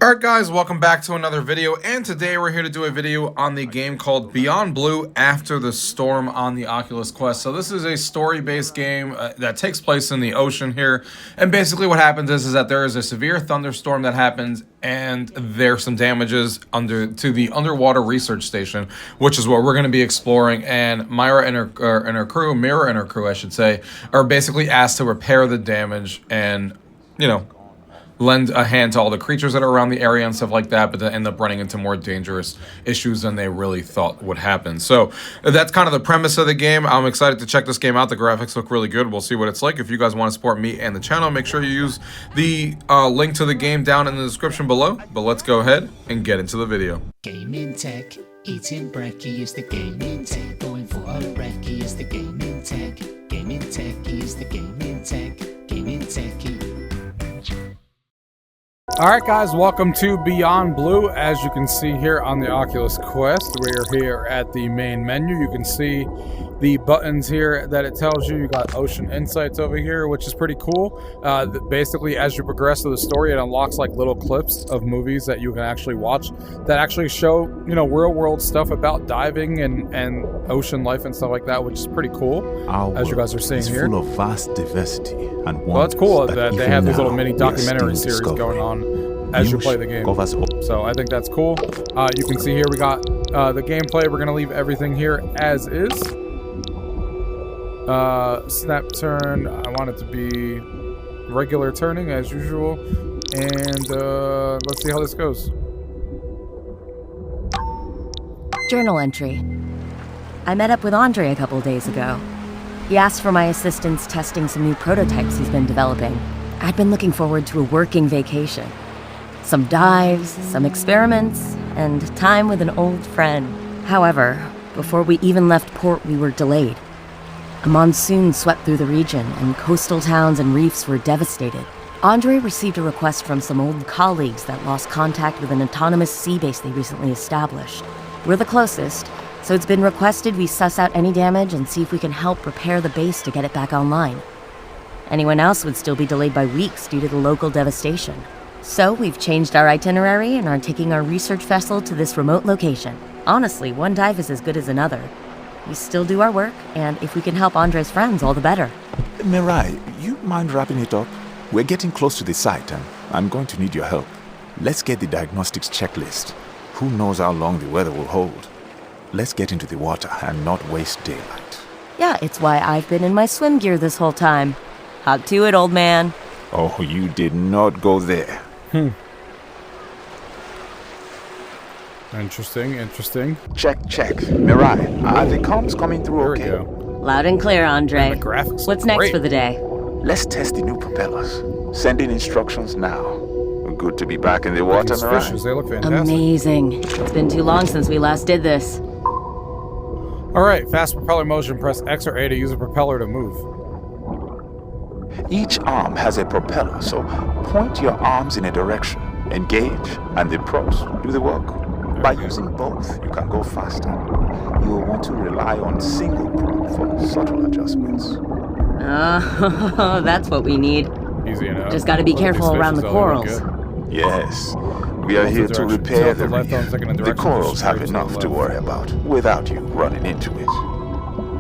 Alright guys, welcome back to another video, and today we're here to do a video on the game called Beyond Blue After the Storm on the Oculus Quest. So this is a story-based game that takes place in the ocean here, and basically what happens is that there is a severe thunderstorm that happens, and there's some damages to the underwater research station, which is what we're going to be exploring, and Mira and her crew, I should say, are basically asked to repair the damage and, you know, lend a hand to all the creatures that are around the area and stuff like that, but they end up running into more dangerous issues than they really thought would happen. So that's kind of the premise of the game. I'm excited to check this game out. The graphics look really good. We'll see what it's like. If you guys want to support me and the channel, make sure you use the link to the game down in the description below. But let's go ahead and get into the video. Gaming tech, eating brekkie is the gaming tech. Going for a brekkie is the gaming tech. Gaming tech is the gaming tech. Gaming techie. Alright guys, welcome to Beyond Blue. As you can see here on the Oculus Quest, we're here at the main menu. You can see the buttons here that it tells you. You got Ocean Insights over here, which is pretty cool. Basically, as you progress through the story, it unlocks like little clips of movies that you can actually watch that actually show, you know, real world stuff about diving and ocean life and stuff like that, which is pretty cool. As you guys are seeing here, full of vast diversity and well, that's cool that they have these little mini documentary series going on as you play the game. So I think that's cool. You can see here we got the gameplay. We're going to leave everything here as is. Snap turn, I want it to be regular turning as usual. And let's see how this goes. Journal entry. I met up with Andre a couple days ago. He asked for my assistance testing some new prototypes he's been developing. I'd been looking forward to a working vacation. Some dives, some experiments, and time with an old friend. However, before we even left port, we were delayed. A monsoon swept through the region, and coastal towns and reefs were devastated. Andre received a request from some old colleagues that lost contact with an autonomous Seabase they recently established. We're the closest, so it's been requested we suss out any damage and see if we can help repair the base to get it back online. Anyone else would still be delayed by weeks due to the local devastation. So we've changed our itinerary and are taking our research vessel to this remote location. Honestly, one dive is as good as another. We still do our work, and if we can help Andre's friends, all the better. Mirai, you mind wrapping it up? We're getting close to the site, and I'm going to need your help. Let's get the diagnostics checklist. Who knows how long the weather will hold? Let's get into the water and not waste daylight. Yeah, it's why I've been in my swim gear this whole time. Hop to it, old man. Oh, you did not go there. Interesting. Check. Mirai, are the comms coming through There okay? we go. Loud and clear, Andre. Man, the graphics What's look next great. for the day? Let's test the new propellers. Sending instructions now. Good to be back in the water, These Mirai. fishes, they look fantastic. Amazing. It's been too long since we last did this. Alright, fast propeller motion. Press X or A to use a propeller to move. Each arm has a propeller, so point your arms in a direction, engage, and the props do the work. By using both, you can go faster. You will want to rely on single prop for subtle adjustments. Oh, that's what we need. Easy enough. Just gotta be Look at careful these around the fishes, they look corals. good. Yes, we are here to Multi-direction. repair So the if the left reef. arm's taking a The direction, corals just have straight to the enough to left. worry about without you running into it.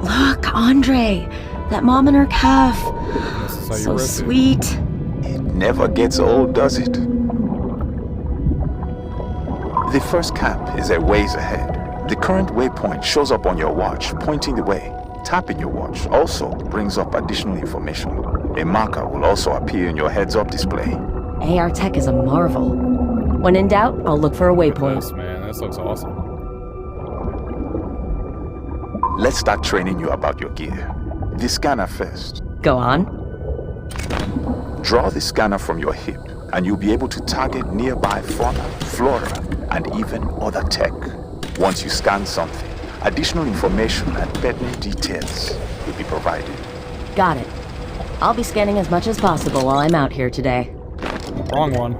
Look, Andre. That mom and her calf. This is how you So rotate. sweet. It never gets old, does it? The first camp is a ways ahead. The current waypoint shows up on your watch, pointing the way. Tapping your watch also brings up additional information. A marker will also appear in your heads-up display. AR tech is a marvel. When in doubt, I'll look for a Look at waypoint. this, man. This looks awesome. Let's start training you about your gear. The scanner first. Go on. Draw the scanner from your hip, and you'll be able to target nearby fauna, flora, and even other tech. Once you scan something, additional information and pertinent details will be provided. Got it. I'll be scanning as much as possible while I'm out here today. Wrong one.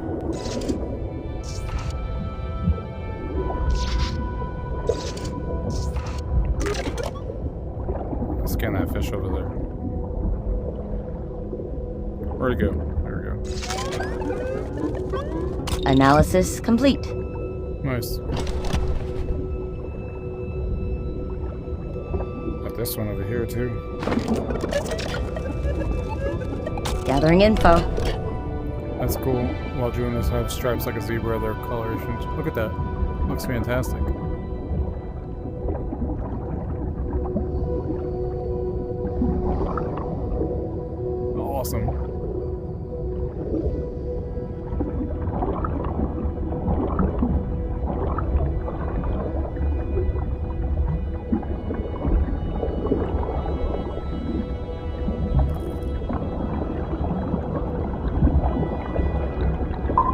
Let's scan that fish over there. Where'd it go? There we go. A Analysis complete. Nice. Got this one over here too. Gathering info. That's cool. While Junos have stripes like a zebra, their colorations. Look at that. Looks fantastic. Awesome.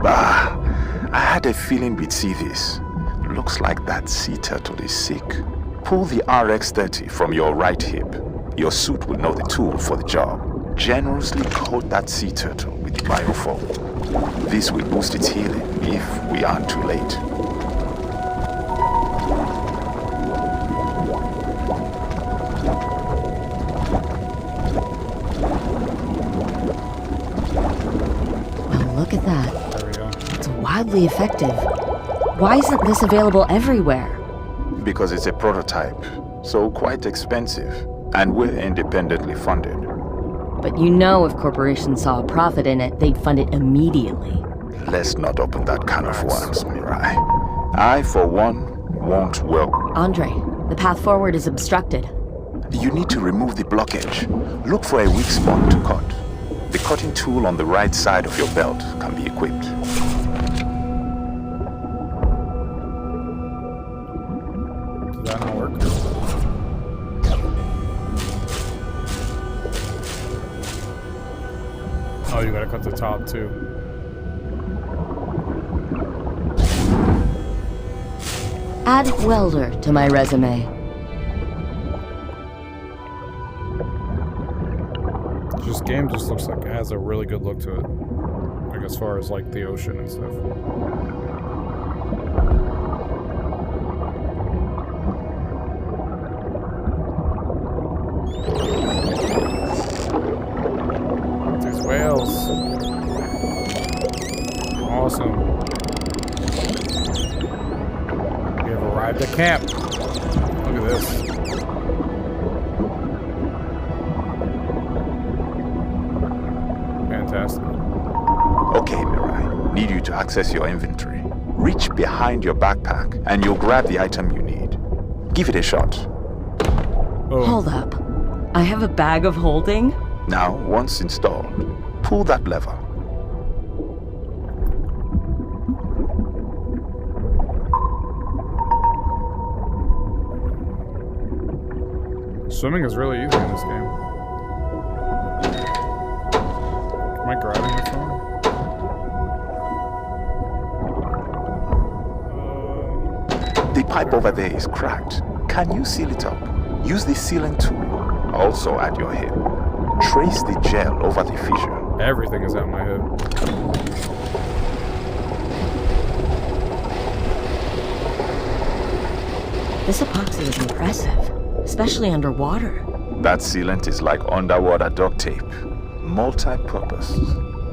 Bah, I had a feeling we'd see this. Looks like that sea turtle is sick. Pull the RX-30 from your right hip. Your suit will know the tool for the job. Generously coat that sea turtle with biofoam. This will boost its healing if we aren't too late. Oh, look at that. There we go. It's wildly effective. Why isn't this available everywhere? Because it's a prototype, so quite expensive. And we're independently funded. But you know if corporations saw a profit in it, they'd fund it immediately. Let's not open that can of worms, Mirai. I, for one, won't welcome. Andre, the path forward is obstructed. You need to remove the blockage. Look for a weak spot to cut. The cutting tool on the right side of your belt can be equipped. Does that not work? Oh, you gotta cut the top too. Add welder to my resume. This game just looks like it has a really good look to it. Like as far as like the ocean and stuff. These whales. Awesome. We have arrived at camp. Look at this. Fantastic. Okay, Mirai. Need you to access your inventory. Reach behind your backpack and you'll grab the item you need. Give it a shot. Oh, Hold up. I have a bag of holding? Now, once installed, pull that lever. swimming is really easy in this game. Am I grabbing the phone? The pipe over there is cracked. Can you seal it up? Use the sealing tool, also at your hip. Trace the gel over the fissure. Everything is at my hip. This epoxy is impressive, especially underwater. That sealant is like underwater duct tape. Multi-purpose.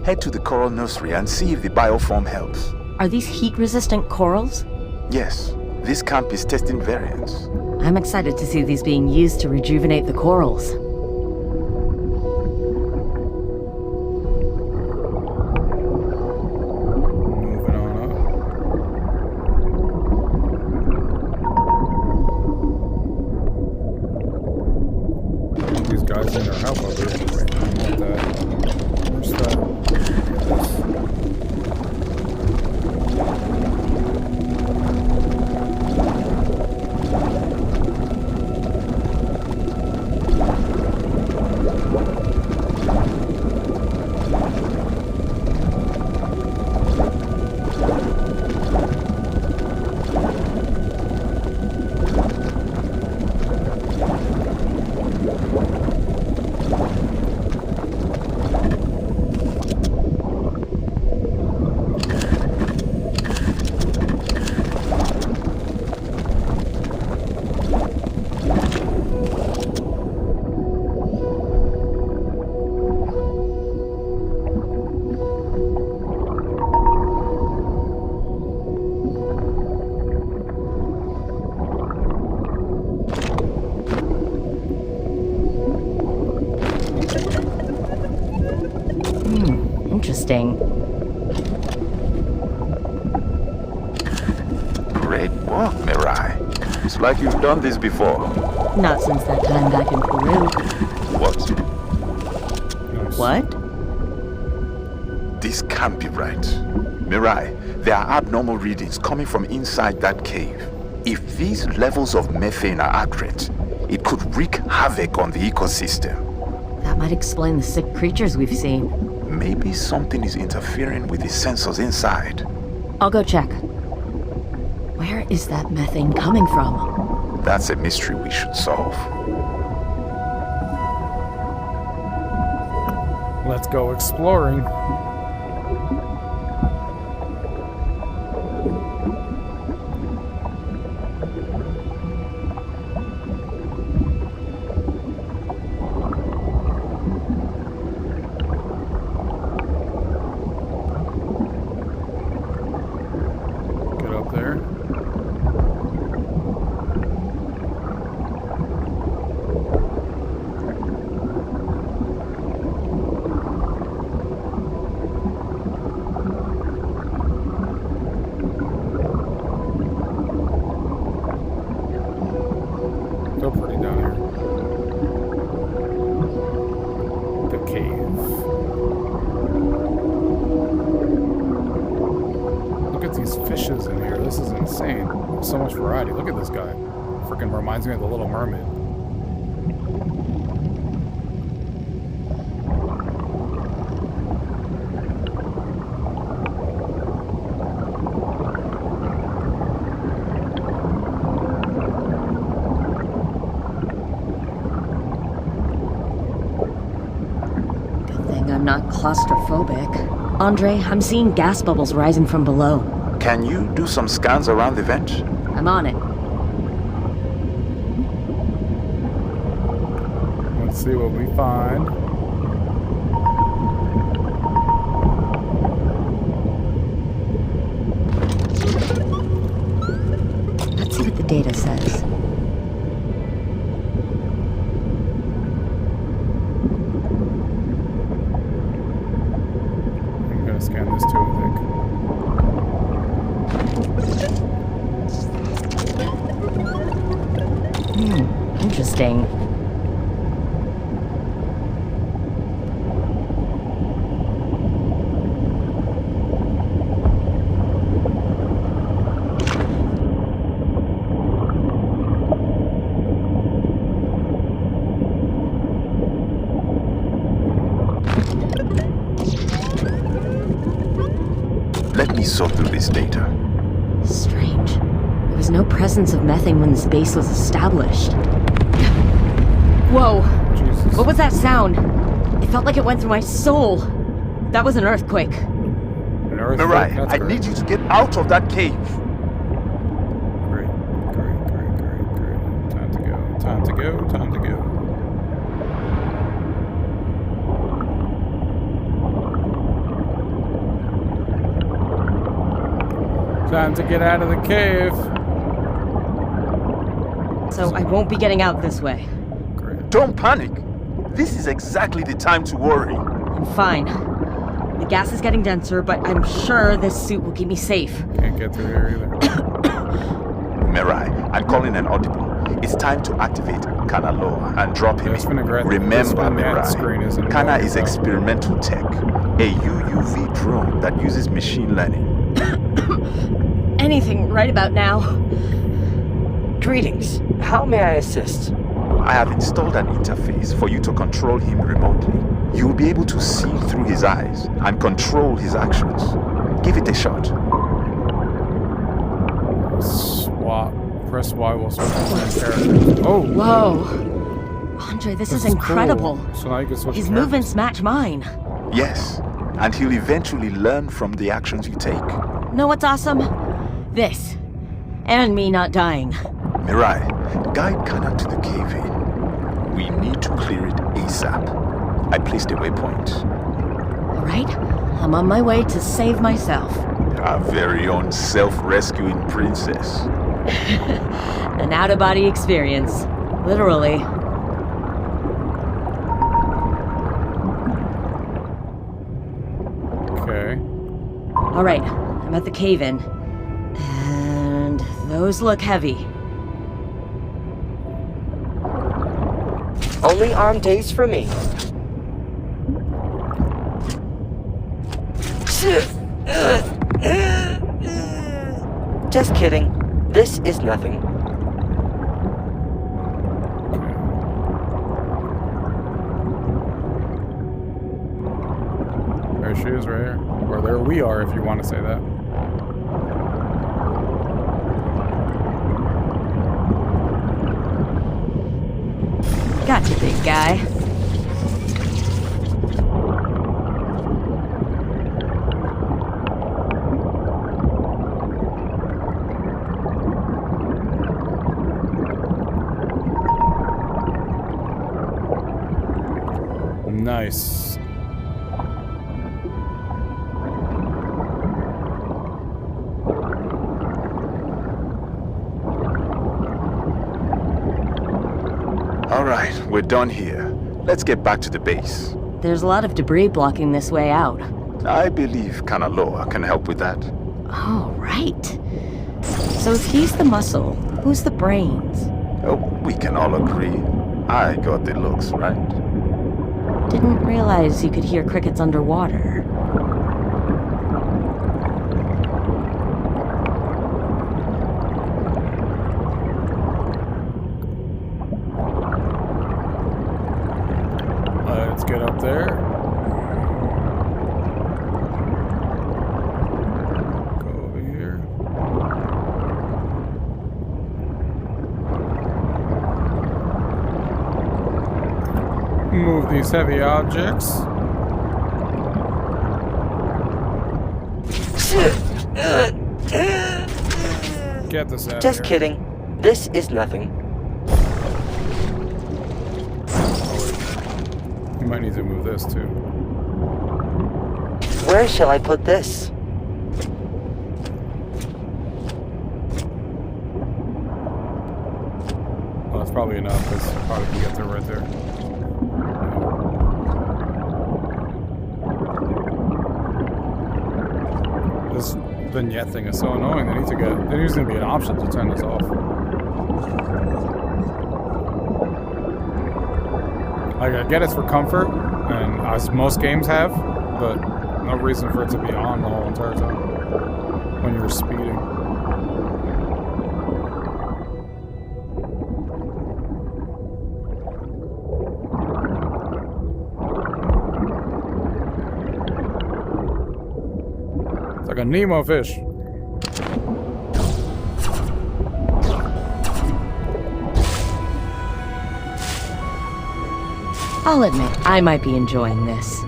Head to the coral nursery and see if the bioform helps. Are these heat-resistant corals? Yes, this camp is testing variants. I'm excited to see these being used to rejuvenate the corals. Moving on up. I want these guys in their help over here. Wait, I want that. Where's that? interesting. Great work, Mirai. It's like you've done this before. Not since that time back in Peru. What? What? This can't be right. Mirai, there are abnormal readings coming from inside that cave. If these levels of methane are accurate, it could wreak havoc on the ecosystem. That might explain the sick creatures we've seen. Maybe something is interfering with the sensors inside. I'll go check. Where is that methane coming from? That's a mystery we should solve. Let's go exploring. Get up there. Still pretty down here. The cave. Look at these fishes in here. This is insane. So much variety. Look at this guy. Freaking reminds me of the Little Mermaid. I'm not claustrophobic. Andre, I'm seeing gas bubbles rising from below. Can you do some scans around the vent? I'm on it. Let's see what we find. Let's see what the data says. I'm gonna scan this too, I think. Interesting. Let me sort through this data. Strange. There was no presence of methane when this base was established. Whoa! Jesus. What was that sound? It felt like it went through my soul. That was an earthquake. An earthquake? Mirai, That's I great. need you to get out of that cave. Great. Time to go. Time to go. Time to go. Time to get out of the cave. So I won't be getting out this way. Great. Don't panic. This is exactly the time to worry. I'm fine. The gas is getting denser, but I'm sure this suit will keep me safe. Can't get through here either. Mirai, I'm calling an audible. It's time to activate Kanaloa and drop him Yes, in. vinaigrette. This Remember, vinaigrette screen isn't Mirai, Kana going is well. experimental tech, a UUV drone that uses machine learning. Anything right about now? Greetings. How may I assist? I have installed an interface for you to control him remotely. You'll be able to see through his eyes and control his actions. Give it a shot. Swap. Press Y while switching between characters. Oh! Whoa. Andre, this is incredible. Cool. So now you can switch His characters. movements match mine. Yes, and he'll eventually learn from the actions you take. Know what's awesome? This. And me not dying. Mirai, guide Kana to the cave-in. We need to clear it ASAP. I placed a waypoint. All right, I'm on my way to save myself. Our very own self-rescuing princess. An out-of-body experience. Literally. Alright, I'm at the cave-in. And those look heavy. Only arm days for me. Just kidding. This is nothing. There she is right here. Or there we are, if you want to say that. Gotcha, big guy. Nice. All right, we're done here. Let's get back to the base. There's a lot of debris blocking this way out. I believe Kanaloa can help with that. Oh, right. So if he's the muscle, who's the brains? Oh, we can all agree. I got the looks, right? Didn't realize you could hear crickets underwater. Let's get up there. Go over here. Move these heavy objects. Get this out of Just here. kidding. This is nothing. You might need to move this too. Where shall I put this? Well, that's probably enough, because probably can get through right there. This vignette thing is so annoying. There needs to be an option to turn this off. Like, I get it's for comfort, and as most games have, but no reason for it to be on the whole entire time when you're speeding. It's like a Nemo fish. I'll admit, I might be enjoying this.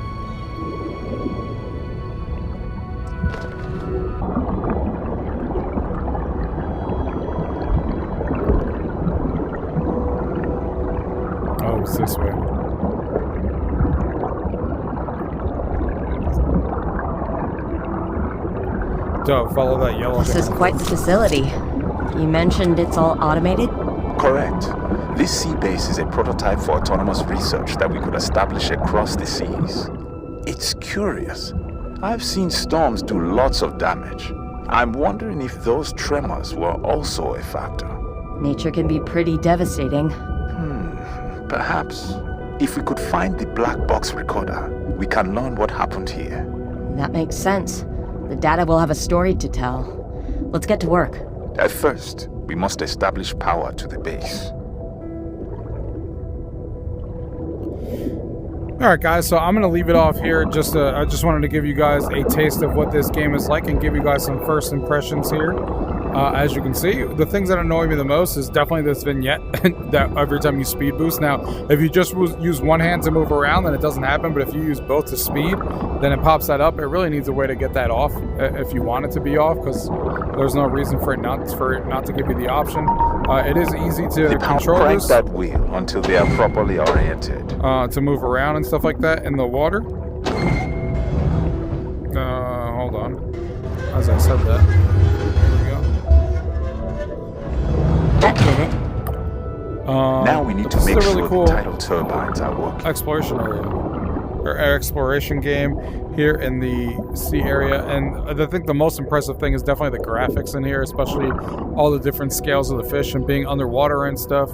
Oh, it's this way. Dove, follow that yellow This is thing. quite the facility. You mentioned it's all automated? Correct. This Seabase is a prototype for autonomous research that we could establish across the seas. It's curious. I've seen storms do lots of damage. I'm wondering if those tremors were also a factor. Nature can be pretty devastating. Perhaps, if we could find the black box recorder, we can learn what happened here. That makes sense. The data will have a story to tell. Let's get to work. At first, we must establish power to the base. Alright guys, so I'm going to leave it off here. I just wanted to give you guys a taste of what this game is like and give you guys some first impressions here. As you can see, the things that annoy me the most is definitely this vignette that every time you speed boost. Now, if you just use one hand to move around, then it doesn't happen, but if you use both to speed, then it pops that up. It really needs a way to get that off if you want it to be off, because there's no reason for it not to give you the option. It is easy to control Crank this. that wheel until they are properly oriented. To move around and stuff like that in the water. Hold on. As I said that. There we go. That did it. Now we need to this make is a really sure cool the tidal turbines are working. exploration area. or exploration game here in the sea area. And I think the most impressive thing is definitely the graphics in here, especially all the different scales of the fish and being underwater and stuff.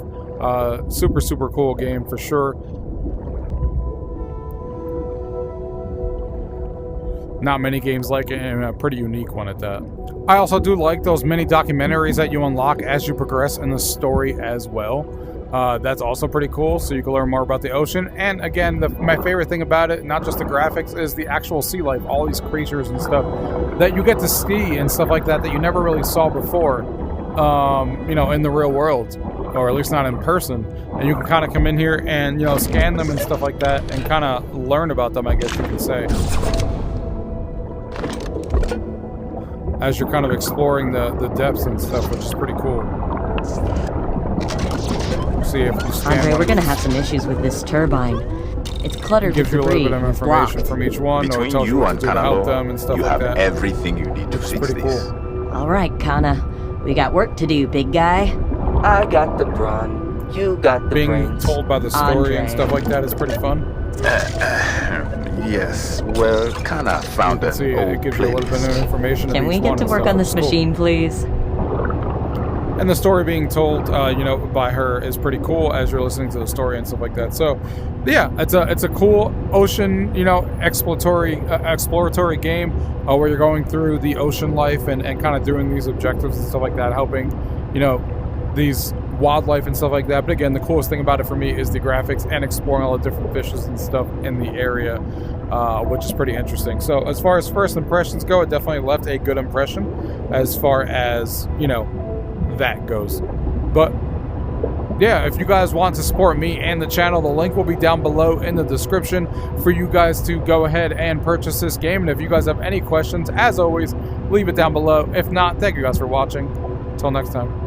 Super, super cool game for sure. Not many games like it, and a pretty unique one at that. I also do like those mini documentaries that you unlock as you progress in the story as well. That's also pretty cool, so you can learn more about the ocean. And again, my favorite thing about it, not just the graphics, is the actual sea life, all these creatures and stuff that you get to see and stuff like that that you never really saw before, you know, in the real world, or at least not in person. And you can kind of come in here and, you know, scan them and stuff like that and kind of learn about them, I guess you could say, as you're kind of exploring the depths and stuff, which is pretty cool. See if you scan Andre, we're gonna have some issues with this turbine. It's cluttered with gives you a little debris. bit of It's information blocked. from each one, or it Between tells you you what and to do to help them Kanaloa, and stuff you like have that. everything you need to It's fix pretty this. cool. All right, Kana. We got work to do, big guy. I got the brawn. You got the Being brains. told by the story Andre. and stuff like that is pretty fun. Yes, well, kinda found You an can see it old gives you a little bit of playlist. information. Can of we each get one to and work stuff, on which this is cool. machine, please? And the story being told, you know, by her is pretty cool as you're listening to the story and stuff like that. So, yeah, it's a cool ocean, you know, exploratory game where you're going through the ocean life and kind of doing these objectives and stuff like that, helping, you know, these wildlife and stuff like that. But again, the coolest thing about it for me is the graphics and exploring all the different fishes and stuff in the area, which is pretty interesting. So as far as first impressions go, it definitely left a good impression as far as, you know, that goes. But yeah, if you guys want to support me and the channel, the link will be down below in the description for you guys to go ahead and purchase this game. And if you guys have any questions, as always, leave it down below. If not, thank you guys for watching. Until next time.